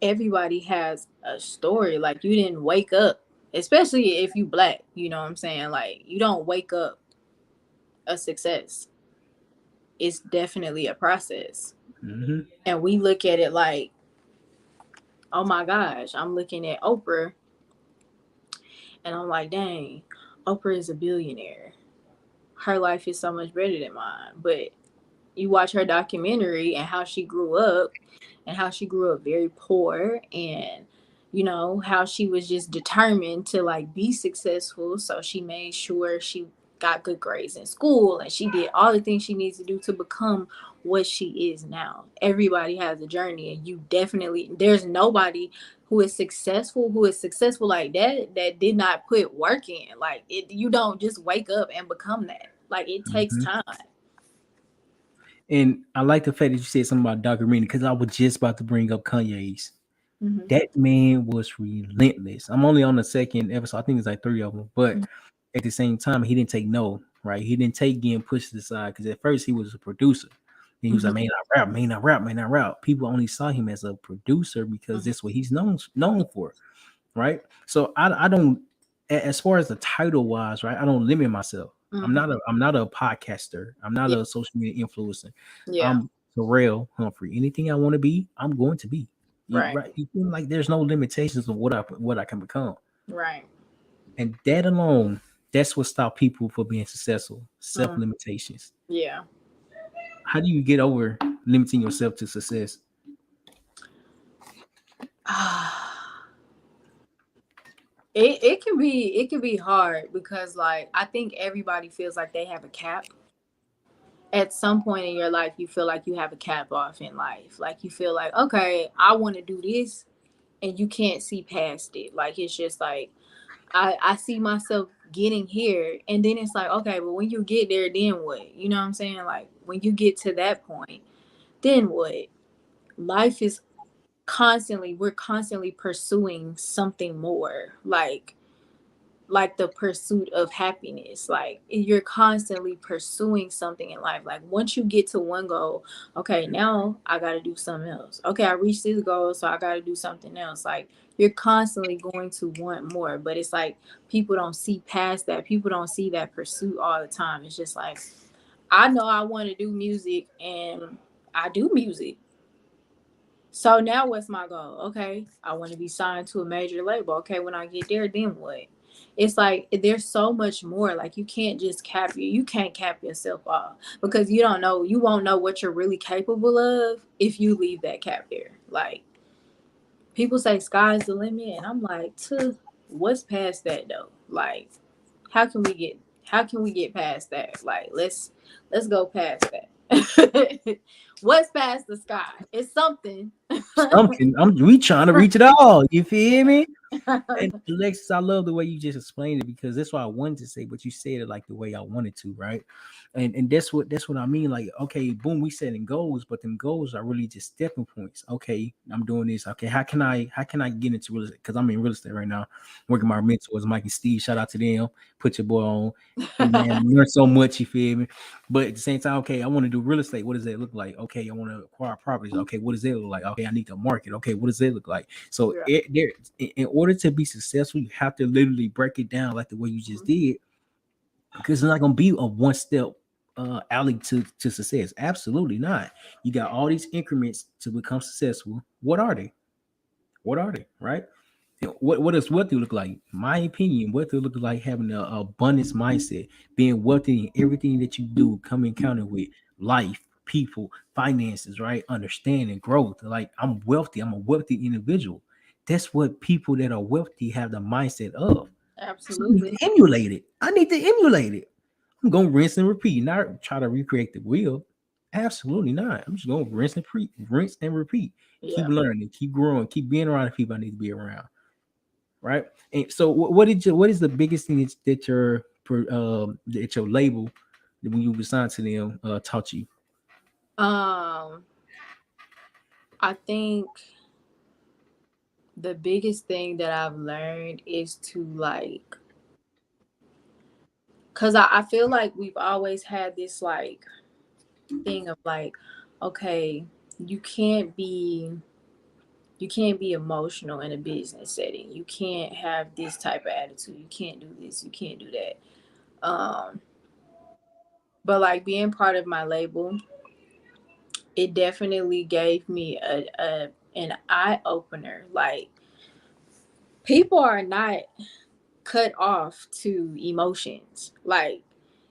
everybody has a story. Like you didn't wake up, especially if you black, you know what I'm saying? Like you don't wake up a success. It's definitely a process. Mhm. And we look at it like, oh my gosh, I'm looking at Oprah and I'm like, dang, Oprah is a billionaire. Her life is so much better than mine. But you watch her documentary and how she grew up and how she grew up very poor, and how she was just determined to like be successful, so she made sure she got good grades in school and she did all the things she needs to do to become what she is now. Everybody has a journey, and you definitely, there's nobody who is successful like that did not put work in. Like you don't just wake up and become that. Like it takes Mhm. time. And I like the fact that you said something about documentary, because I was just about to bring up Kanye's. Hmm. That man was relentless. I'm only on the second episode. I think it's like 3 of them, but at the same time, he didn't take no, right? He didn't take getting pushed aside, because at first he was a producer. And he was Hmm. like, man, I rap, man, I rap, man, I rap. People only saw him as a producer because Hmm. that's what he's known for, right? So I don't, as far as the title wise, right? I don't limit myself. Hmm. I'm not a podcaster. I'm not Yeah. a social media influencer. Yeah. I'm Terrell Humphrey. Anything I want to be, I'm going to be. Right. Right? You feel like there's no limitations on what I can become, Right. and that alone, that's what stopped people from being successful. Self Mm. limitations. Yeah. How do you get over limiting yourself to success? It can be hard because like I think everybody feels like they have a cap. At some point in your life you feel like you have a cap off in life. Like you feel like, okay, I want to do this, and you can't see past it. Like it's just like I see myself getting here, and then it's like, okay, but when you get there, then what? You know what I'm saying? Like when you get to that point, then what? Life is we're constantly pursuing something more, like the pursuit of happiness. Like you're constantly pursuing something in life. Like once you get to one goal, okay, now I got to do something else. Okay, I reached this goal, so I got to do something else. Like you're constantly going to want more, but it's like people don't see past that. People don't see that pursuit all the time. It's just like, I know I want to do music, and I do music. So now what's my goal? Okay, I want to be signed to a major label. Okay, when I get there, then what? It's like there's so much more. Like you can't cap yourself off because you won't know what you're really capable of if you leave that cap there. Like people say sky's the limit, and I'm like, what's past that though? Like how can we get past that? Like let's go past that. What's past the sky? It's something. Something. We trying to reach it all. You feel me? And Alexis, I love the way you just explained it, because that's what I wanted to say, but you said it like the way I wanted to, right? And that's what I mean. Like, okay, boom, we setting goals, but them goals are really just stepping points. Okay, I'm doing this. Okay, how can I get into real estate? Because I'm in real estate right now, working my mentors, Mike and Steve. Shout out to them. Put your boy on. Hey man, learn so much, you feel me? But at the same time, okay, I want to do real estate. What does that look like? Okay, I want to acquire properties. Okay, what does that look like? Okay, I need to market. Okay, what does that look like? So Yeah. there, in order to be successful, you have to literally break it down like the way you just did, because it's not gonna be a one step alley to success. Absolutely not. You got all these increments to become successful. What are they? What are they? Right? What does wealthy look like? My opinion, wealthy look like having a abundance mindset, being wealthy in everything that you do, come encounter with life, people, finances, right? Understanding, growth. Like I'm wealthy, I'm a wealthy individual. That's what people that are wealthy have the mindset of. So I need Absolutely. to emulate it. I need to emulate it. I'm gonna rinse and repeat, not try to recreate the wheel. Absolutely not. I'm just gonna rinse and repeat. Keep Yeah. learning, keep growing, keep being around the people I need to be around. Right. And so, what is the biggest thing that your label when you was signed to them taught you? Um, I think the biggest thing that I've learned is to like, cause I feel like we've always had this like thing of like, okay, you can't be you can't be emotional in a business setting. You can't have this type of attitude. You can't do this. You can't do that. But like being part of my label, it definitely gave me a an eye opener. Like people are not cut off to emotions. Like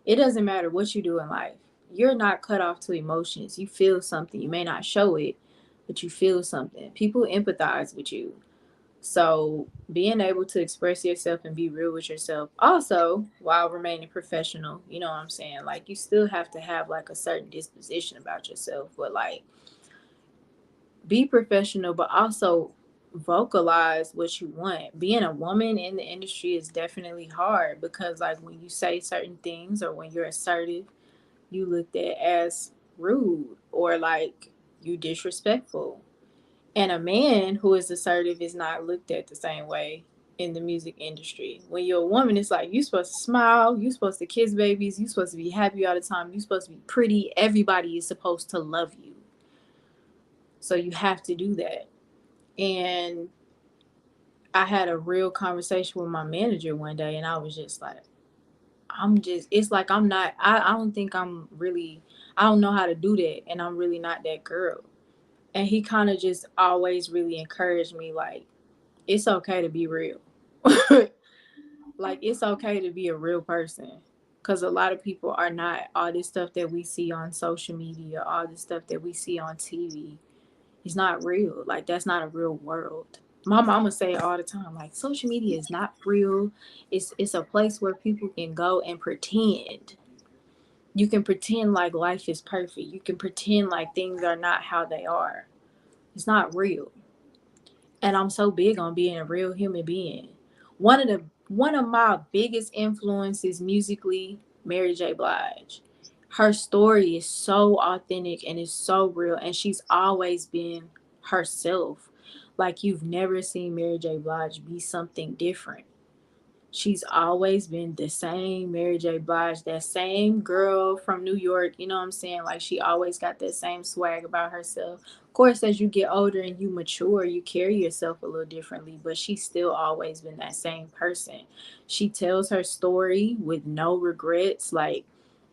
it doesn't matter what you do in life. You're not cut off to emotions. You feel something. You may not show it, but you feel something. People empathize with you. So being able to express yourself and be real with yourself also while remaining professional, you know what I'm saying? Like you still have to have like a certain disposition about yourself, but like be professional, but also vocalize what you want. Being a woman in the industry is definitely hard because, like, when you say certain things or when you're assertive, you looked at as rude or like you disrespectful. And a man who is assertive is not looked at the same way in the music industry. When you're a woman, it's like you're supposed to smile, you're supposed to kiss babies, you're supposed to be happy all the time, you're supposed to be pretty. Everybody is supposed to love you. So you have to do that. And I had a real conversation with my manager one day, and I was just like, it's like I'm not, I don't think I'm really, I don't know how to do that. And I'm really not that girl. And he kind of just always really encouraged me, like, it's okay to be real. Like, it's okay to be a real person. Because a lot of people are not. All this stuff that we see on social media, all this stuff that we see on TV, it's not real. Like that's not a real world. My mama say it all the time, like social media is not real. It's a place where people can go and pretend. You can pretend like life is perfect. You can pretend like things are not how they are. It's not real. And I'm so big on being a real human being. One of my biggest influences musically, Mary J. Blige. Her story is so authentic and is so real, and she's always been herself. Like you've never seen Mary J. Blige be something different. She's always been the same Mary J. Blige, that same girl from New York. You know what I'm saying? Like she always got that same swag about herself. Of course, as you get older and you mature, you carry yourself a little differently, but she's still always been that same person. She tells her story with no regrets. Like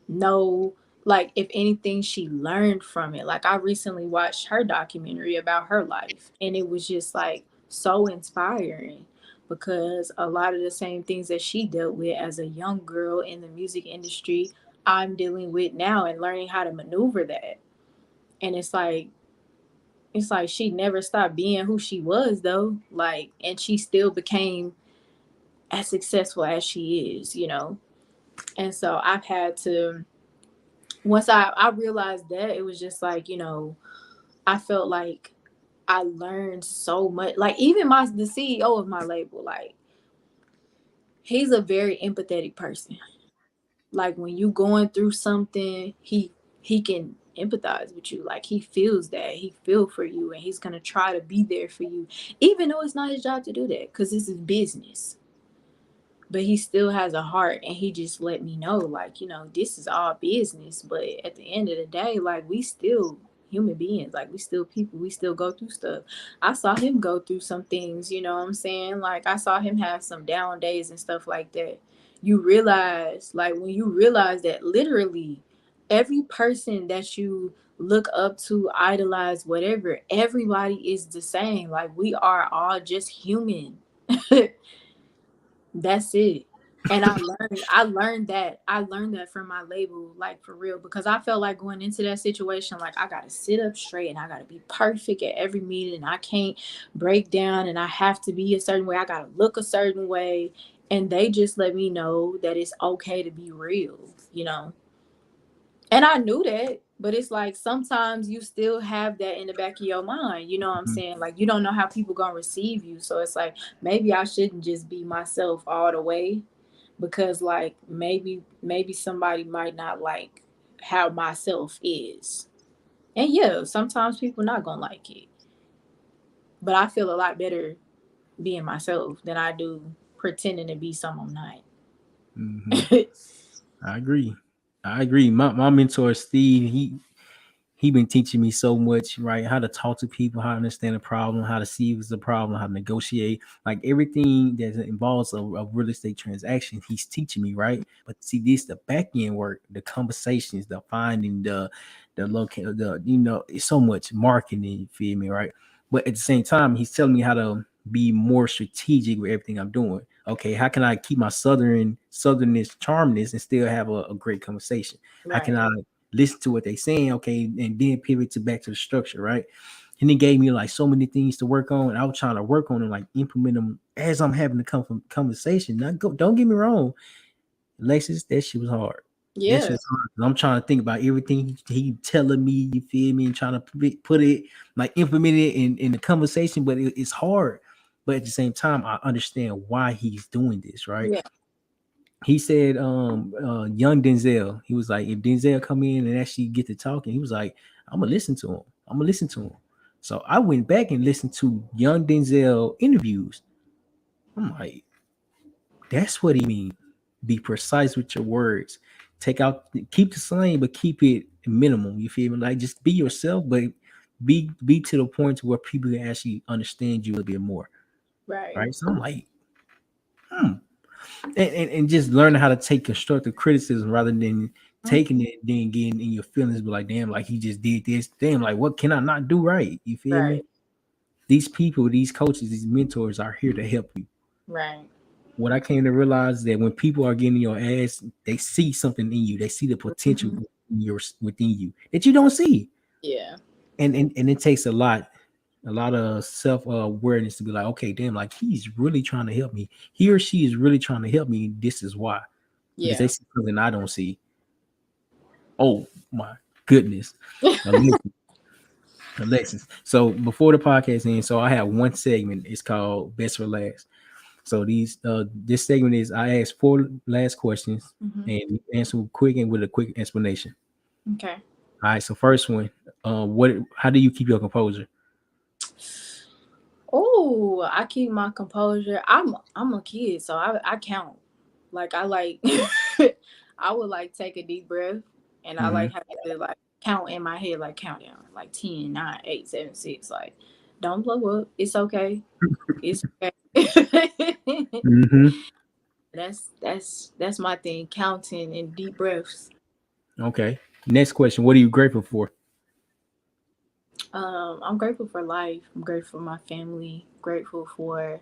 no, like if anything she learned from it. Like I recently watched her documentary about her life and it was just like so inspiring because a lot of the same things that she dealt with as a young girl in the music industry I'm dealing with now and learning how to maneuver that. And it's like she never stopped being who she was though, like, and she still became as successful as she is, you know. And so I've had to, once I realized that, it was just like, you know, I felt like I learned so much. Like even the CEO of my label, like he's a very empathetic person. Like when you going through something, he can empathize with you. Like he feels that. He feel for you and he's gonna try to be there for you. Even though it's not his job to do that, because this is business. But he still has a heart and he just let me know, like, you know, this is all business. But at the end of the day, like we still human beings. Like we still people, we still go through stuff. I saw him go through some things, you know what I'm saying? Like I saw him have some down days and stuff like that. You realize, like when you realize that literally every person that you look up to, idolize, whatever, everybody is the same. Like we are all just human. That's it. And I learned that from my label, like for real, because I felt like going into that situation, like I gotta sit up straight and I gotta be perfect at every meeting. I can't break down and I have to be a certain way. I gotta look a certain way. And they just let me know that it's okay to be real, you know. And I knew that, but it's like sometimes you still have that in the back of your mind. You know what I'm Mhm. saying? Like you don't know how people gonna receive you. So it's like maybe I shouldn't just be myself all the way because like maybe somebody might not like how myself is. And yeah, sometimes people not gonna like it. But I feel a lot better being myself than I do pretending to be someone I'm Mhm. not. I agree. I agree. My mentor Steve, he been teaching me so much, right? How to talk to people, how to understand a problem, how to see if it's a problem, how to negotiate, like everything that involves a real estate transaction. He's teaching me, right? But see, this the back end work, the conversations, the finding, the locate, the it's so much marketing. You feel me, right? But at the same time, he's telling me how to be more strategic with everything I'm doing. Okay, how can I keep my southernness, charmness, and still have a great conversation? How can Right. I listen to what they saying, okay, and then pivot to back to the structure, right? And he gave me like so many things to work on, and I was trying to work on them, like implement them as I'm having the conversation. Not go, don't get me wrong, Alexis, that shit was hard. That shit Yeah. was hard. I'm trying to think about everything he telling me, you feel me, and trying to put it like implement it in the conversation, but it's hard. But at the same time, I understand why he's doing this, right? Yeah. He said young Denzel, he was like, if Denzel come in and actually get to talking, he was like, I'm gonna listen to him, I'm gonna listen to him. So I went back and listened to young Denzel interviews. I'm like, that's what he mean. Be precise with your words. Take out, keep the slang, but keep it minimum. You feel me? Like just be yourself, but be to the point where people can actually understand you a little bit more. Right. Right. So I'm like, hmm, and just learning how to take constructive criticism rather than Mhm. taking it then getting in your feelings, be like, damn, like he just did this. Damn, like what can I not do right? You feel me? Right. These people, these coaches, these mentors are here to help you. Right. What I came to realize that when people are getting your ass, they see something in you. They see the potential Mhm. within you that you don't see. Yeah. And it takes a lot of self awareness to be like, okay, damn, like he's really trying to help me. He or she is really trying to help me. This is why, because they Yeah. see something I don't see. Oh my goodness, Alexis. Alexis. So before the podcast ends, so I have one segment. It's called Best for Last. So this segment is I ask four last questions Hmm. and you answer quick and with a quick explanation. Okay. All right. So first one, what? How do you keep your composure? Oh, I keep my composure. I'm a kid, so I count. Like I like I would like take a deep breath and I Mm-hmm. like have to like count in my head like countdown like 10, 9, 8, 7, 6. Like don't blow up. It's okay. It's okay. Mm-hmm. That's my thing. Counting and deep breaths. Okay. Next question. What are you grateful for? I'm grateful for life. I'm grateful for my family. Grateful for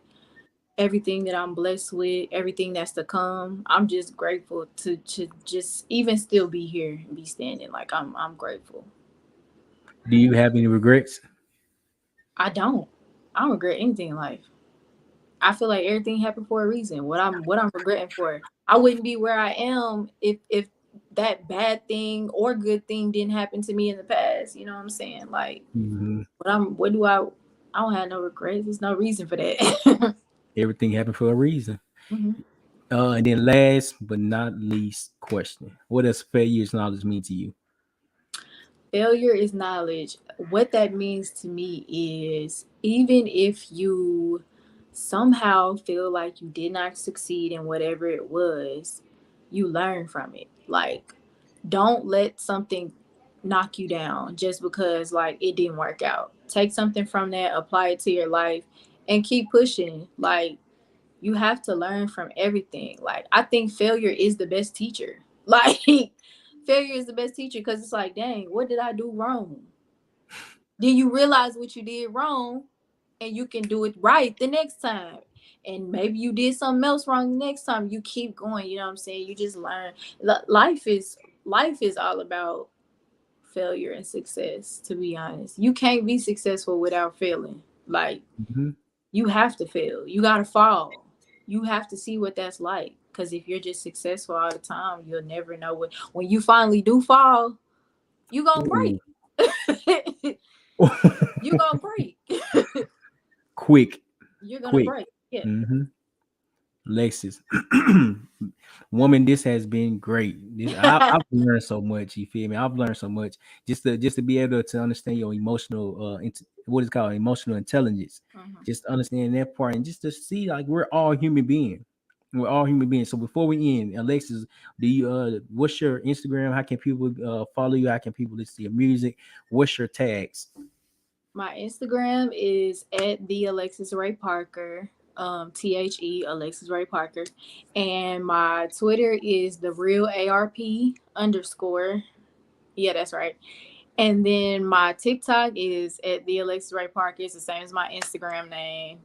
everything that I'm blessed with, everything that's to come. I'm just grateful to just even still be here and be standing. Like I'm grateful. Do you have any regrets? I don't. I don't regret anything in life. I feel like everything happened for a reason. What I'm regretting for. I wouldn't be where I am if that bad thing or good thing didn't happen to me in the past. You know what I'm saying? Like Mm-hmm. what do I don't have no regrets. There's no reason for that. Everything happened for a reason. Mhm. And then last but not least question. What does failure's knowledge mean to you? Failure is knowledge. What that means to me is even if you somehow feel like you did not succeed in whatever it was, you learn from it. Like, don't let something knock you down just because like it didn't work out. Take something from that, apply it to your life, and keep pushing. Like you have to learn from everything. Like I think failure is the best teacher. Like failure is the best teacher because it's like, dang, what did I do wrong? Then you realize what you did wrong and you can do it right the next time. And maybe you did something else wrong the next time. You keep going, you know what I'm saying? You just learn. Life is all about failure and success, to be honest. You can't be successful without failing. Like Mhm. you have to fail. You gotta fall. You have to see what that's like. Cause if you're just successful all the time, you'll never know what when you finally do fall, you gonna Ooh. break. You gonna break. Quick, You're gonna quick. break. Yeah. Hmm. Lexus, woman, this has been great. I've learned so much. You feel me? I've learned so much just to be able to understand your emotional, what is called emotional intelligence. Mhm. Just understanding that part, and just to see like we're all human beings. We're all human beings. So before we end, Alexis, do you what's your Instagram? How can people follow you? How can people listen to your music? What's your tags? My Instagram is at the Alexis Ray Parker. The Alexis Ray Parker. And my Twitter is the real ARP underscore. Yeah, that's right. And then my TikTok is at the Alexis Ray Parker. It's the same as my Instagram name.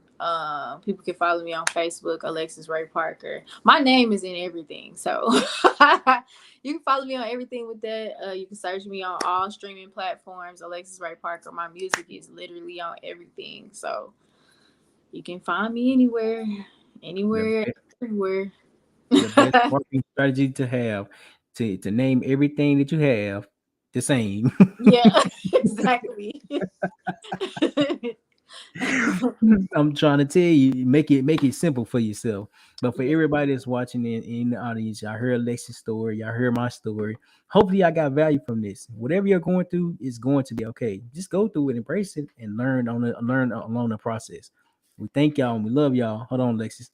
People can follow me on Facebook, Alexis Ray Parker. My name is in everything, so you can follow me on everything with that. You can search me on all streaming platforms, Alexis Ray Parker. My music is literally on everything, so you can find me anywhere, The anywhere, everywhere. the best marketing strategy to have to name everything that you have the same. Yeah, exactly. I'm trying to tell you, make it simple for yourself. But for Yeah. everybody that's watching in the audience, y'all heard Lexi's story, y'all heard my story. Hopefully, I got value from this. Whatever you're going through is going to be okay. Just go through it, embrace it, and learn along the process. We thank y'all and we love y'all. Hold on, Lexis.